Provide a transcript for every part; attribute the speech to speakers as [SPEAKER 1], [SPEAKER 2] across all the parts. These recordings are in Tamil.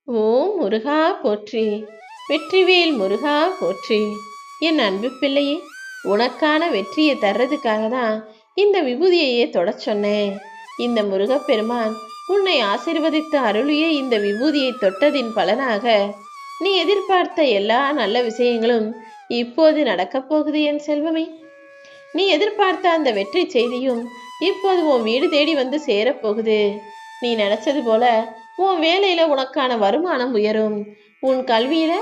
[SPEAKER 1] ஓம் முருகா போற்றி, வெற்றிவேல் முருகா போற்றி. என் அன்பு பிள்ளையே, உனக்கான வெற்றியை தர்றதுக்காக தான் இந்த விபூதியையே தொடச் சொன்னேன். இந்த முருகப்பெருமான் உன்னை ஆசீர்வதித்து அருளிய இந்த விபூதியை தொட்டதின் பலனாக நீ எதிர்பார்த்த எல்லா நல்ல விஷயங்களும் இப்போது நடக்கப் போகுது என் செல்வமே. நீ எதிர்பார்த்த அந்த வெற்றி செய்தியும் இப்போது உன் வீடு தேடி வந்து சேரப்போகுது. நீ நினைச்சது போல உன் வேலையில உனக்கான வருமானம் உயரும். உன் கல்வியில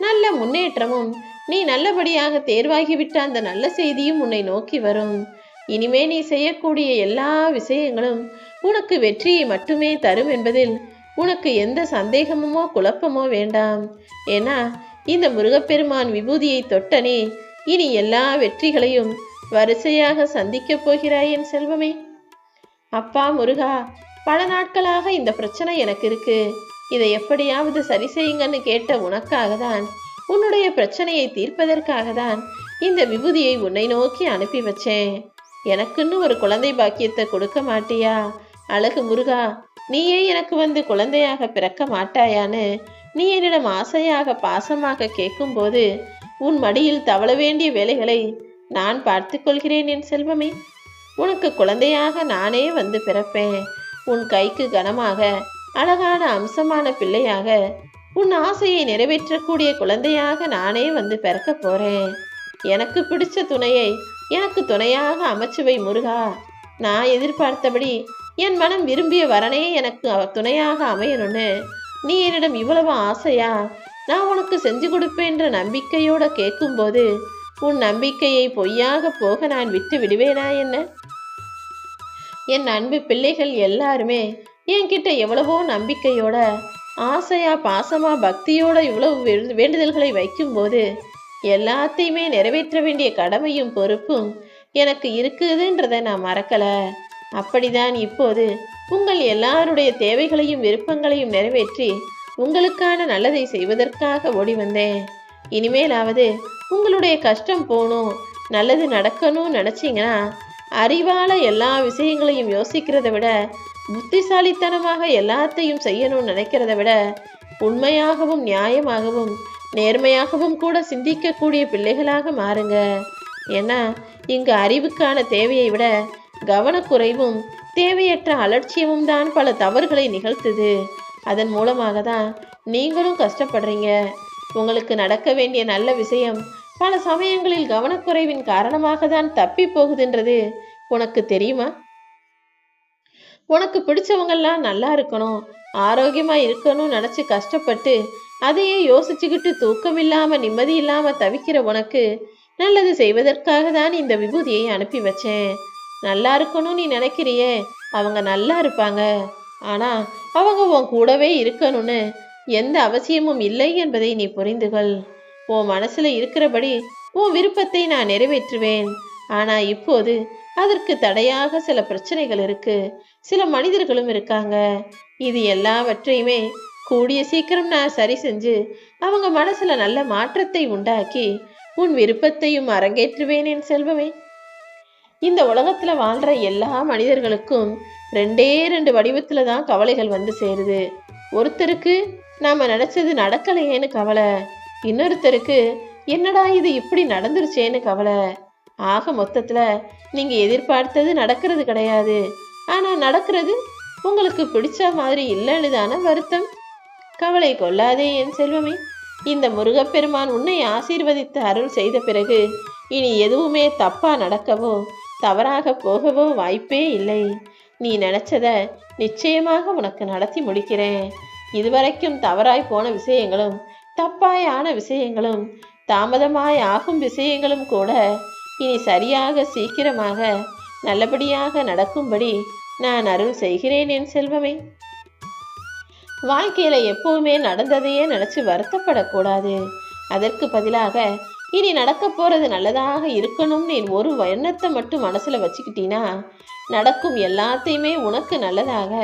[SPEAKER 1] நல்ல முன்னேற்றமும், நீ நல்லபடியாக தேர்வாகிவிட்ட அந்த நல்ல செய்தியும் உன்னை நோக்கி வரும். இனிமே நீ செய்யக்கூடிய எல்லா விஷயங்களும் உனக்கு வெற்றியை மட்டுமே தரும் என்பதில் உனக்கு எந்த சந்தேகமோ குழப்பமோ வேண்டாம். ஏன்னா இந்த முருகப்பெருமான் விபூதியை தொட்டனே, இனி எல்லா வெற்றிகளையும் வரிசையாக சந்திக்கப் போகிறாய் என் செல்வமே. அப்பா முருகா, பல நாட்களாக இந்த பிரச்சனை எனக்கு இருக்கு, இதை எப்படியாவது சரி செய்யுங்கன்னு கேட்ட உனக்காக தான், உன்னுடைய பிரச்சனையை தீர்ப்பதற்காக தான் இந்த விபூதியை உன்னை நோக்கி அனுப்பி வச்சேன். எனக்குன்னு ஒரு குழந்தை பாக்கியத்தை கொடுக்க மாட்டியா அழகு முருகா? நீயே எனக்கு வந்து குழந்தையாக பிறக்க மாட்டாயான்னு நீ என்னிடம் ஆசையாக பாசமாக கேட்கும்போது உன் மடியில் தவள வேண்டிய வேலைகளை நான் பார்த்து கொள்கிறேன் என் செல்வமே. உனக்கு குழந்தையாக நானே வந்து பிறப்பேன். உன் கைக்கு கனமாக அழகான அம்சமான பிள்ளையாக, உன் ஆசையை நிறைவேற்றக்கூடிய குழந்தையாக நானே வந்து பிறக்க போறேன். எனக்கு பிடிச்ச துணையை எனக்கு துணையாக அமைச்சுவை முருகா. நான் எதிர்பார்த்தபடி என் மனம் விரும்பிய வரனே எனக்கு துணையாக அமையணும்னு நீ என்னிடம் இவ்வளவு ஆசையா நான் உனக்கு செஞ்சு கொடுப்பேன்ற நம்பிக்கையோட கேட்கும்போது உன் நம்பிக்கையை பொய்யாக போக நான் விட்டு விடுவேனா என்ன? என் அன்பு பிள்ளைகள் எல்லாருமே என்கிட்ட எவ்வளவோ நம்பிக்கையோட, ஆசையா பாசமா பக்தியோட இவ்வளவு வேண்டுதல்களை வைக்கும்போது எல்லாத்தையுமே நிறைவேற்ற வேண்டிய கடமையும் பொறுப்பும் எனக்கு இருக்குதுன்றதை நான் மறக்கல. அப்படிதான் இப்போது உங்கள் எல்லாருடைய தேவைகளையும் விருப்பங்களையும் நிறைவேற்றி உங்களுக்கான நல்லதை செய்வதற்காக ஓடி வந்தேன். இனிமேலாவது உங்களுடைய கஷ்டம் போகணும், நல்லது நடக்கணும்னு நினைச்சீங்கன்னா, அறிவால எல்லா விஷயங்களையும் யோசிக்கிறத விட, புத்திசாலித்தனமாக எல்லாத்தையும் செய்யணும்னு நினைக்கிறத விட, உண்மையாகவும் நியாயமாகவும் நேர்மையாகவும் கூட சிந்திக்கக்கூடிய பிள்ளைகளாக மாறுங்க. ஏன்னா இங்கு அறிவுக்கான தேவையை விட கவனக்குறைவும் தேவையற்ற அலட்சியமும் தான் பல தவறுகளை நிகழ்த்துது. அதன் மூலமாக தான் நீங்களும் கஷ்டப்படுறீங்க. உங்களுக்கு நடக்க வேண்டிய நல்ல விஷயம் பல சமயங்களில் கவனக்குறைவின் காரணமாக தான் தப்பி போகுதுன்றது உனக்கு தெரியுமா? உனக்கு பிடிச்சவங்கெல்லாம் நல்லா இருக்கணும், ஆரோக்கியமா இருக்கணும்னு நினைச்சு கஷ்டப்பட்டு அதையே யோசிச்சுக்கிட்டு தூக்கம் இல்லாம நிம்மதி இல்லாம தவிக்கிற உனக்கு நல்லது செய்வதற்காக தான் இந்த விபூதியை அனுப்பி வச்சேன். நல்லா இருக்கணும் நீ நினைக்கிறியே, அவங்க நல்லா இருப்பாங்க. ஆனா அவங்க உன் கூடவே இருக்கணும்னு எந்த அவசியமும் இல்லை என்பதை நீ புரிந்துகொள். உன் மனசுல இருக்கிறபடி உன் விருப்பத்தை நான் நிறைவேற்றுவேன். ஆனா இப்போது அதற்கு தடையாக சில பிரச்சனைகள் இருக்கு, சில மனிதர்களும் இருக்காங்க. இது எல்லாவற்றையுமே கூடிய சீக்கிரம் நான் சரி செஞ்சு அவங்க மனசுல நல்ல மாற்றத்தை உண்டாக்கி உன் விருப்பத்தையும் அரங்கேற்றுவேன் என் செல்வமே. இந்த உலகத்துல வாழ்ற எல்லா மனிதர்களுக்கும் ரெண்டே ரெண்டு வடிவத்துல தான் கவலைகள் வந்து சேருது. ஒருத்தருக்கு நாம நினைச்சது நடக்கலையேன்னு கவலை, இன்னொருத்தருக்கு என்னடா இது இப்படி நடந்துருச்சேன்னு கவலை. ஆக மொத்தத்துல நீங்க எதிர்பார்த்தது நடக்கிறது கிடையாது, ஆனா நடக்கிறது உங்களுக்கு பிடிச்ச மாதிரி இல்லைன்னு தானே வருத்தம். கவலை கொள்ளாதே என் செல்வமே. இந்த முருகப்பெருமான் உன்னை ஆசீர்வதித்து அருள் செய்த பிறகு இனி எதுவுமே தப்பா நடக்கவோ தவறாக போகவோ வாய்ப்பே இல்லை. நீ நினைச்சத நிச்சயமாக உனக்கு நடத்தி முடிக்கிறேன். இதுவரைக்கும் தவறாய் போன விஷயங்களும் தப்பாய் ஆன விஷயங்களும் தாமதமாய் ஆகும் விஷயங்களும் கூட இனி சரியாக சீக்கிரமாக நல்லபடியாக நடக்கும்படி நான் அருள் செய்கிறேன் என் செல்வமே. வாழ்க்கையில எப்பவுமே நடந்ததையே நினைச்சு வருத்தப்படக்கூடாது. அதற்கு பதிலாக இனி நடக்க போறது நல்லதாக இருக்கணும்னு ஒரு எண்ணத்தை மட்டும் மனசுல வச்சுக்கிட்டீன்னா, நடக்கும் எல்லாத்தையுமே உனக்கு நல்லதாக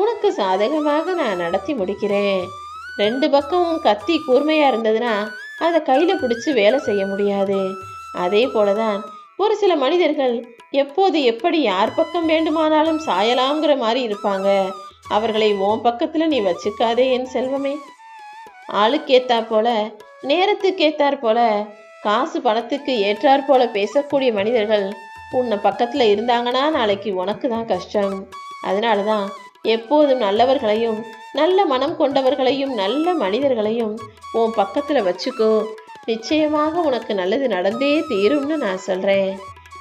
[SPEAKER 1] உனக்கு சாதகமாக நான் நடத்தி முடிக்கிறேன். ரெண்டு பக்கமும் கத்தி கூர்மையா இருந்ததுன்னா அதை கையில பிடிச்சு வேலை செய்ய முடியாது. அதே போலதான் ஒரு சில மனிதர்கள் எப்போது எப்படி யார் பக்கம் வேண்டுமானாலும் சாயலாம்ங்கிற மாதிரி இருப்பாங்க. அவர்களை உன் பக்கத்துல நீ வச்சுக்காதே என் செல்வமே. ஆளுக்கேத்தா போல, நேரத்துக்கேத்தாற் போல, காசு பணத்துக்கு ஏற்றாற் போல பேசக்கூடிய மனிதர்கள் உன்னை பக்கத்துல இருந்தாங்கன்னா நாளைக்கு உனக்கு தான் கஷ்டம். அதனால தான் எப்போதும் நல்லவர்களையும் நல்ல மனம் கொண்டவர்களையும் நல்ல மனிதர்களையும் உன் பக்கத்துல வச்சுக்கோ. நிச்சயமாக உனக்கு நல்லது நடந்தே தீரும்னு நான் சொல்றேன்.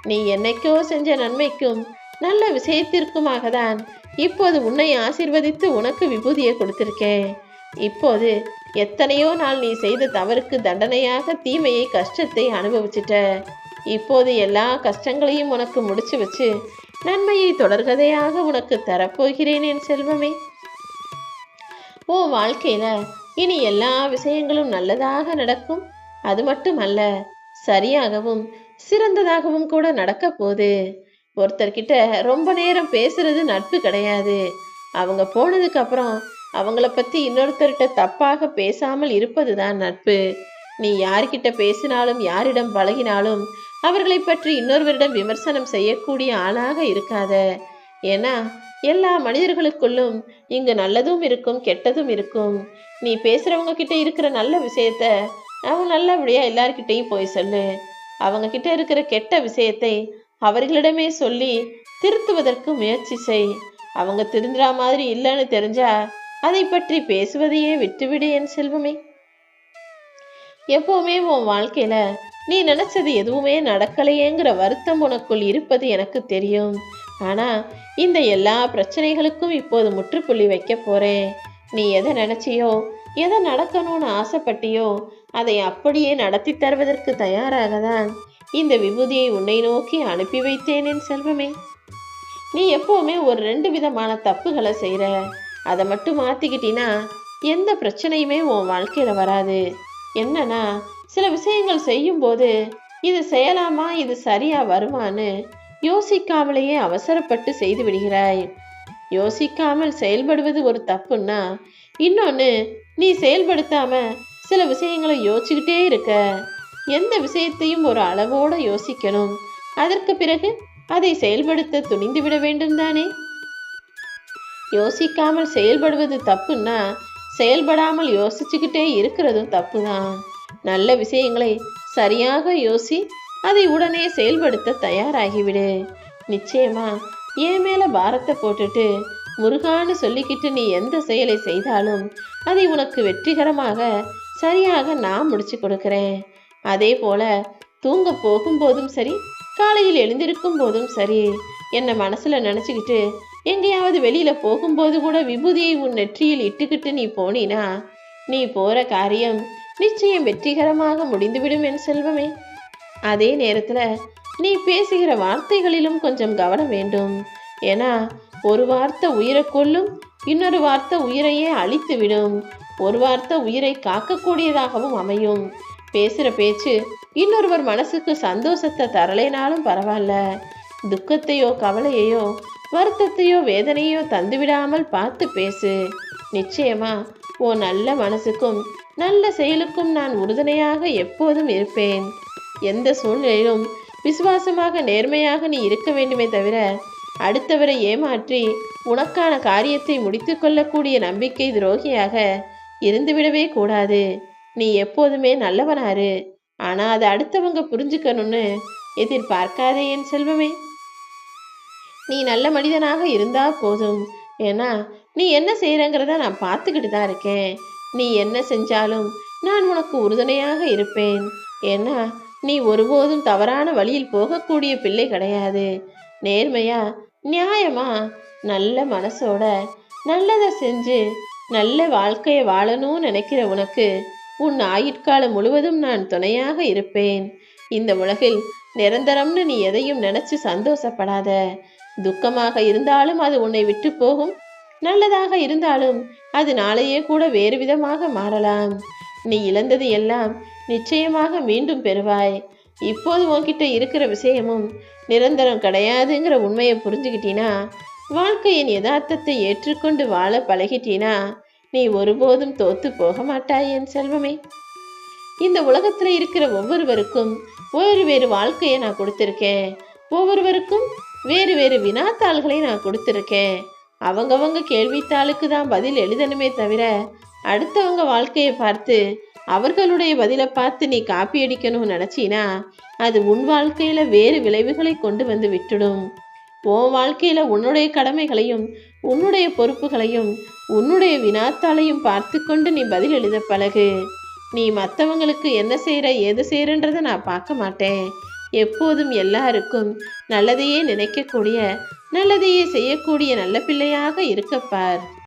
[SPEAKER 1] நீ என்னைக்கோ செஞ்ச நன்மைக்கும் நல்ல விஷயத்திற்குமாக தான் இப்போது உன்னை ஆசீர்வதித்து உனக்கு விபூதியை கொடுத்திருக்கேன். இப்போது எத்தனையோ நாள் நீ செய்த தவறுக்கு தண்டனையாக தீமையை கஷ்டத்தை அனுபவிச்சிட்ட. இப்போது எல்லா கஷ்டங்களையும் உனக்கு முடிச்சு வச்சு நன்மையை தொடர்கதையாக உனக்கு தரப்போகிறேன் என் செல்வமே. ஓ வாழ்க்கையில இனி எல்லா விஷயங்களும் நல்லதாக நடக்கும். அது மட்டுமல்ல, சரியாகவும் சிறந்ததாகவும் கூட நடக்க போகுது. ஒருத்தர்கிட்ட ரொம்ப நேரம் பேசுறது நட்பு கிடையாது. அவங்க போனதுக்கு அப்புறம் அவங்கள பத்தி இன்னொருத்தர்கிட்ட தப்பாக பேசாமல் இருப்பதுதான் நட்பு. நீ யார்கிட்ட பேசினாலும் யாரிடம் பழகினாலும் அவர்களை பற்றி இன்னொருவரிடம் விமர்சனம் செய்யக்கூடிய ஆளாக இருக்காத. ஏன்னா எல்லா மனிதர்களுக்குள்ளும் இங்கு நல்லதும் இருக்கும் கெட்டதும் இருக்கும். நீ பேசுறவங்க கிட்ட இருக்கிற நல்ல விஷயத்த அவங்க நல்லபடியா எல்லார்கிட்டையும் போய் சொல்லு. அவங்க கிட்ட இருக்கிற கெட்ட விஷயத்தை அவர்களிடமே சொல்லி திருத்துவதற்கு முயற்சி செய். அவங்க திருந்துற மாதிரி இல்லைன்னு தெரிஞ்சா அதை பற்றி பேசுவதையே விட்டுவிடு என் செல்வமே. எப்பவுமே உன் வாழ்க்கையில நீ நினைச்சது எதுவுமே நடக்கலையேங்கிற வருத்தம் உனக்குள் இருப்பது எனக்கு தெரியும். ஆனா இந்த எல்லா பிரச்சனைகளுக்கும் இப்போது முற்றுப்புள்ளி வைக்க போறேன். நீ எதை நினைச்சியோ எதை நடக்கணும்னு ஆசைப்பட்டியோ அதை அப்படியே நடத்தி தருவதற்கு தயாராக தான் இந்த விபூதியை உன்னை நோக்கி அனுப்பி வைத்தேன் என் செல்வமே. நீ எப்பவுமே ஒரு 2 விதமான தப்புகளை செய்யற. அதை மட்டும் மாத்திக்கிட்டினா எந்த பிரச்சனையுமே உன் வாழ்க்கையில வராது. என்னன்னா, சில விஷயங்கள் செய்யும் போது இது செய்யலாமா, இது சரியா வருமானு யோசிக்காமலேயே அவசரப்பட்டு செய்து விடுகிறாய். யோசிக்காமல் செயல்படுவது ஒரு தப்புன்னா, இன்னொன்னு நீ செயல்படுத்தாம சில விஷயங்களை யோசிச்சுக்கிட்டே இருக்க. எந்த விஷயத்தையும் ஒரு அளவோட யோசிக்கணும். அதற்கு பிறகு அதை செயல்படுத்த துணிந்து விட வேண்டும் தானே. யோசிக்காமல் செயல்படுவது தப்புன்னா, செயல்படாமல் யோசிச்சுக்கிட்டே இருக்கிறதும் தப்பு தான். நல்ல விஷயங்களை சரியாக யோசி, அதை உடனே செயல்படுத்த தயாராகிவிடு. நிச்சயமா என் மேல பாரத்தை போட்டுட்டு முருகான்னு சொல்லிக்கிட்டு நீ எந்த செயலை செய்தாலும் அதை உனக்கு வெற்றிகரமாக சரியாக நான் முடிச்சு கொடுக்கிறேன். அதே போல தூங்க போகும்போதும் சரி, காலையில் எழுந்திருக்கும் போதும் சரி, என்னை மனசுல நினைச்சுக்கிட்டு எங்கேயாவது வெளியில போகும்போது கூட விபூதியை உன் நெற்றியில் இட்டுக்கிட்டு நீ போனினா நீ போற காரியம் நிச்சயம் வெற்றிகரமாக முடிந்துவிடும் என் செல்வமே. அதே நேரத்துல நீ பேசுகிற வார்த்தைகளிலும் கொஞ்சம் கவனம் வேண்டும். ஏன்னா ஒரு வார்த்தை உயிரை கொல்லும், இன்னொரு வார்த்தை உயிரையே அழித்து விடும். ஒரு வார்த்தை உயிரை காக்கக்கூடியதாகவும் அமையும். பேசுற பேச்சு இன்னொருவர் மனசுக்கு சந்தோஷத்தை தரலைனாலும் பரவாயில்ல, துக்கத்தையோ கவலையையோ வருத்தத்தையோ வேதனையோ தந்துவிடாமல் பார்த்து பேசு. நிச்சயமா உன் நல்ல மனசுக்கும் நல்ல செயலுக்கும் நான் உறுதுணையாக எப்போதும் இருப்பேன். எந்த சூழ்நிலையிலும் விசுவாசமாக நேர்மையாக நீ இருக்க வேண்டுமே தவிர அடுத்தவரை ஏமாற்றி உனக்கான காரியத்தை முடித்து கொள்ளக்கூடிய நம்பிக்கை துரோகியாக இருந்துவிடவே கூடாது. நீ எப்போதுமே நல்லவனாரு. ஆனா அதை அடுத்தவங்க புரிஞ்சுக்கணும்னு எதிர்பார்க்காதே என் செல்வமே. நீ நல்ல மனிதனாக இருந்தா போதும். ஏன்னா நீ என்ன செய்யறங்கிறத நான் பார்த்துக்கிட்டு தான் இருக்கேன். நீ என்ன செஞ்சாலும் நான் உனக்கு உறுதுணையாக இருப்பேன். ஏன்னா நீ ஒருபோதும் தவறான வழியில் போகக்கூடிய பிள்ளை கிடையாது. நேர்மையா நியாயமா நல்ல மனசோட நல்லதை செஞ்சு நல்ல வாழ்க்கையை வாழணும்னு நினைக்கிற உனக்கு உன் ஆயுட்காலம் முழுவதும் நான் துணையாக இருப்பேன். இந்த உலகில் நிரந்தரம்னு நீ எதையும் நினைச்சு சந்தோஷப்படாத. துக்கமாக இருந்தாலும் அது உன்னை விட்டு போகும். நல்லதாக இருந்தாலும் அது நாளையே கூட வேறு விதமாக மாறலாம். நீ இழந்தது எல்லாம் நிச்சயமாக மீண்டும் பெறுவாய். இப்போது உன்கிட்ட இருக்கிற விஷயமும் நிரந்தரம் கிடையாதுங்கிற உண்மையை புரிஞ்சுக்கிட்டீனா, வாழ்க்கையின் யதார்த்தத்தை ஏற்றுக்கொண்டு வாழ பழகிட்டீனா, நீ ஒருபோதும் தோத்து போக மாட்டாய் என் செல்வமே. இந்த உலகத்துல இருக்கிற ஒவ்வொருவருக்கும் வேறு வேறு வாழ்க்கையை நான் கொடுத்திருக்கேன். ஒவ்வொருவருக்கும் வேறு வேறு வினாத்தாள்களை நான் கொடுத்திருக்கேன். அவங்கவங்க கேள்வித்தாளுக்கு தான் பதில் எழுதணுமே தவிர அடுத்தவங்க வாழ்க்கையை பார்த்து அவர்களுடைய பதிலை பார்த்து நீ காப்பி அடிக்கணும்னு நினச்சினா அது உன் வாழ்க்கையில் வேறு விளைவுகளை கொண்டு வந்து விட்டுடும். உன் வாழ்க்கையில் உன்னுடைய கடமைகளையும் உன்னுடைய பொறுப்புகளையும் உன்னுடைய வினாத்தாளையும் பார்த்து கொண்டு நீ பதில் எழுத பழகு. நீ மற்றவங்களுக்கு என்ன செய்கிற ஏது செய்கிறன்றதை நான் பார்க்க மாட்டேன். எப்போதும் எல்லாருக்கும் நல்லதையே நினைக்கக்கூடிய நல்லதையே செய்யக்கூடிய நல்ல பிள்ளையாக இருக்கப்பார்.